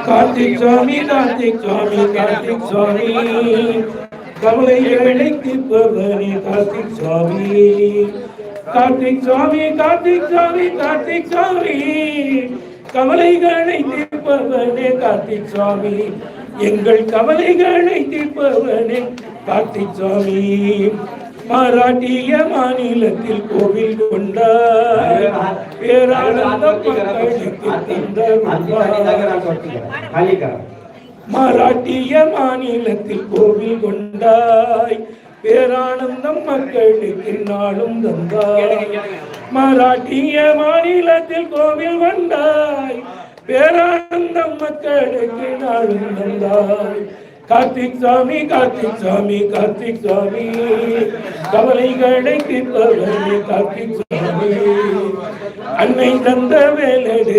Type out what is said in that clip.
கார்த்திக் சுவாமி கார்த்திக் சுவாமி கார்த்திக் சுவாமி கவலைகளை தீர்ப்பவனே கார்த்திக் சுவாமி கார்த்திக் சுவாமி கார்த்திக் சுவாமி கார்த்திக் சுவாமி கவலைகளை தீர்ப்பவனே கார்த்திக் சுவாமி எங்கள் கவலைகளை தீர்ப்பவனே கார்த்திக் சுவாமி மராட்டிய மாநிலத்தில் கோவில் கொண்டார் பேரானந்த மக்களுக்கு தந்தார் மராட்டிய மாநிலத்தில் கோவில் கொண்டாய் பேரானந்தம் மக்களுக்கு நாளும் தந்தாய் மராட்டிய மாநிலத்தில் கோவில் கொண்டாய் பேரானந்தம் மக்களுக்கு நாளும் தந்தாய் கார்த்திக் சுவாமி கார்த்திக் சுவாமி கார்த்திக் சுவாமி கவலைகளை தீர்ப்பவனே கார்த்திக் சுவாமி அன்னை தந்த வேலெடு